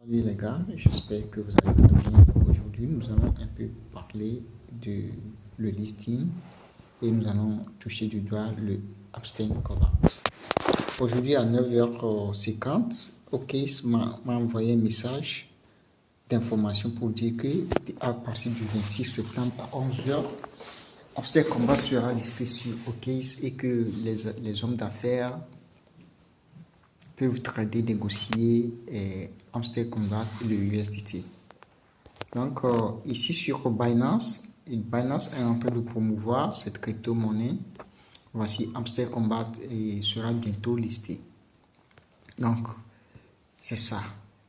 Salut les gars, j'espère que vous allez très bien. Aujourd'hui, nous allons un peu parler de le listing et nous allons toucher du doigt le abstain Covart. Aujourd'hui à 9h50, OKs m'a envoyé un message d'information pour dire que à partir du 26 septembre à 11h, Abstain Combat sera listé sur OKs et que les hommes d'affaires peuvent trader, négocier Amster Combat et le USDT. Donc, ici sur Binance, Binance est en train de promouvoir cette crypto-monnaie. Voici Amster Combat et sera bientôt listé. Donc, c'est ça.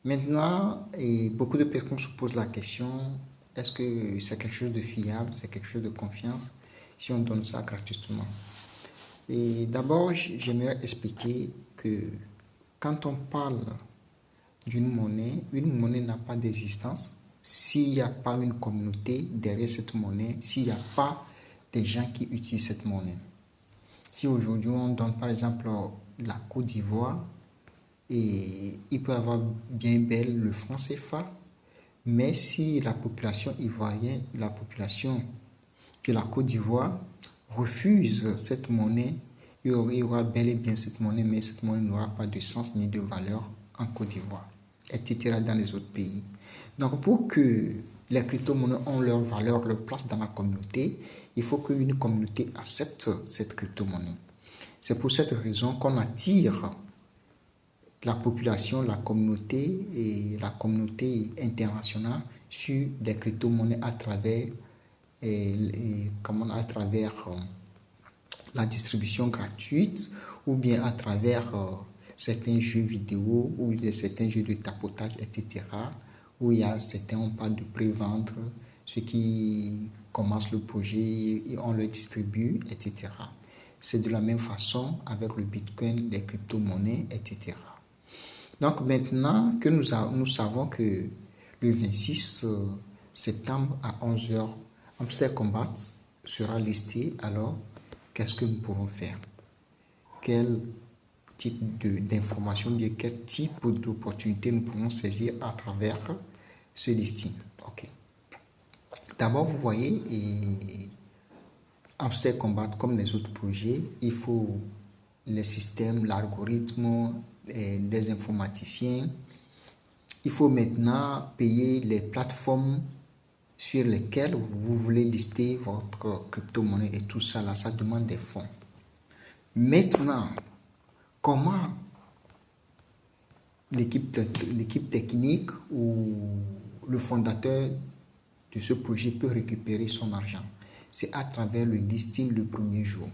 Maintenant, beaucoup de personnes se posent la question, est-ce que c'est quelque chose de fiable, c'est quelque chose de confiance si on donne ça gratuitement? Et d'abord, j'aimerais expliquer que quand on parle d'une monnaie, une monnaie n'a pas d'existence s'il n'y a pas une communauté derrière cette monnaie, s'il n'y a pas des gens qui utilisent cette monnaie. Si aujourd'hui on donne par exemple la Côte d'Ivoire, et il peut avoir bien belle le franc CFA, mais si la population ivoirienne, la population de la Côte d'Ivoire refuse cette monnaie, il y aura bel et bien cette monnaie, mais cette monnaie n'aura pas de sens ni de valeur en Côte d'Ivoire, etc. dans les autres pays. Donc pour que les crypto-monnaies ont leur valeur, leur place dans la communauté, il faut qu'une communauté accepte cette crypto-monnaie. C'est pour cette raison qu'on attire la population, la communauté et la communauté internationale sur des crypto-monnaies à travers la distribution gratuite ou bien à travers certains jeux vidéo ou certains jeux de tapotage, etc. Où il y a certains, on parle de pré-vendre, ceux qui commencent le projet, et on le distribue, etc. C'est de la même façon avec le Bitcoin, les crypto-monnaies, etc. Donc maintenant que nous savons que le 26 septembre à 11h, Amster Combat sera listé, alors qu'est-ce que nous pourrons faire? Quel type d'information, bien quel type d'opportunité nous pouvons saisir à travers ce listing? Ok. D'abord, vous voyez, Amster Combat, comme les autres projets, il faut les systèmes, l'algorithme, les informaticiens. Il faut maintenant payer les plateformes sur lesquelles vous voulez lister votre crypto-monnaie et tout ça, là, ça demande des fonds. Maintenant, comment l'équipe technique ou le fondateur de ce projet peut récupérer son argent? C'est à travers le listing le premier jour.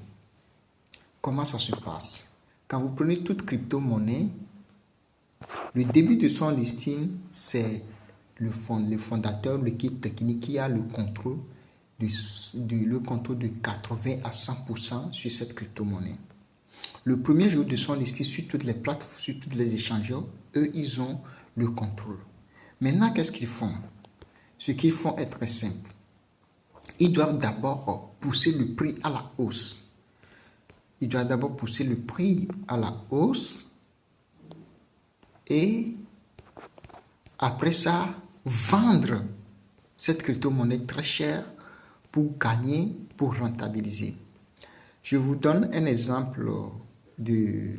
Comment ça se passe? Quand vous prenez toute crypto-monnaie, le début de son listing, c'est le fondateur, l'équipe technique qui a le contrôle de 80 à 100% sur cette crypto-monnaie. Le premier jour de son listing sur toutes les plateformes, sur tous les échangeurs, eux, ils ont le contrôle. Maintenant, qu'est-ce qu'ils font? Ce qu'ils font est très simple. Ils doivent d'abord pousser le prix à la hausse. Ils doivent d'abord pousser le prix à la hausse et après ça, vendre cette crypto-monnaie très chère pour gagner, pour rentabiliser. Je vous donne un exemple de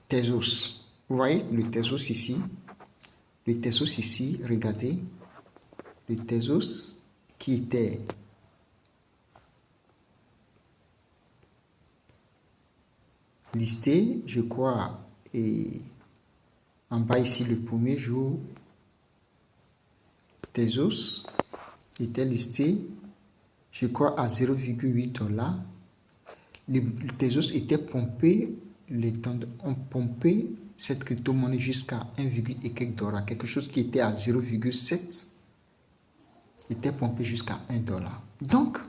Tezos. Vous voyez le Tezos ici? Le Tezos ici, regardez. Le Tezos qui était listé, je crois, et en bas ici, le premier jour, Tezos était listé, je crois, à 0,8 $. Le Tezos était pompé, on pompait cette crypto-monnaie jusqu'à 1, et quelques dollars. Quelque chose qui était à 0,7 était pompé jusqu'à 1 $. Donc,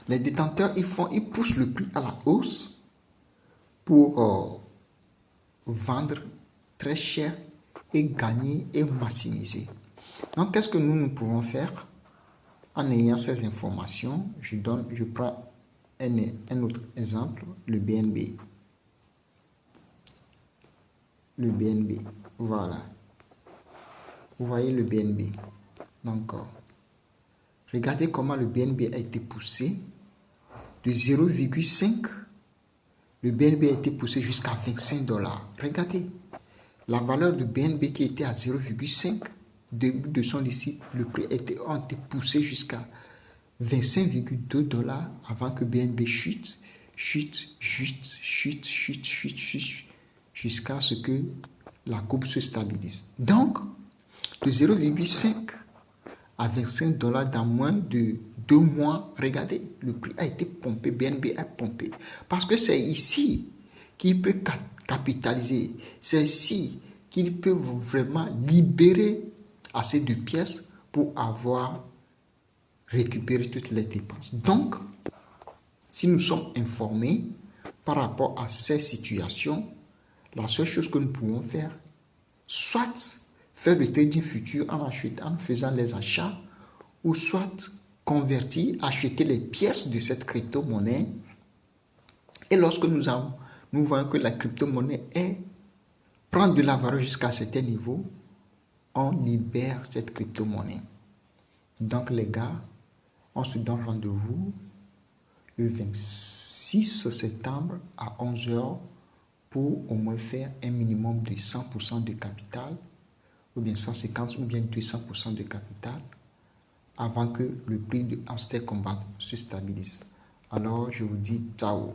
les détenteurs, ils poussent le prix à la hausse pour vendre très cher et gagner et maximiser. Donc, qu'est-ce que nous pouvons faire en ayant ces informations? Je prends un autre exemple, le BNB. le BNB. Voilà. Vous voyez le BNB. Donc, regardez comment le BNB a été poussé de 0,5. Le BNB a été poussé jusqu'à 25 dollars. Regardez. La valeur du BNB qui était à 0,5 début de son disciple, le prix a été poussé jusqu'à 25,2 dollars avant que BNB chute, jusqu'à ce que la courbe se stabilise. Donc, de 0,5 à 25 dollars dans moins de 2 mois, regardez, le prix a été pompé, BNB a pompé. Parce que c'est ici qu'il peut capitaliser. C'est ici qu'il peut vraiment libérer assez de pièces pour avoir récupéré toutes les dépenses. Donc, si nous sommes informés par rapport à ces situations, la seule chose que nous pouvons faire, soit faire le trading futur en faisant les achats, ou soit convertir, acheter les pièces de cette crypto-monnaie. Et lorsque nous voyons que la crypto-monnaie prend de la valeur jusqu'à un certain niveau, on libère cette crypto-monnaie. Donc les gars, on se donne rendez-vous le 26 septembre à 11h pour au moins faire un minimum de 100% de capital, ou bien 150 ou bien 200% de capital, avant que le prix de Hamster Combat se stabilise. Alors je vous dis ciao.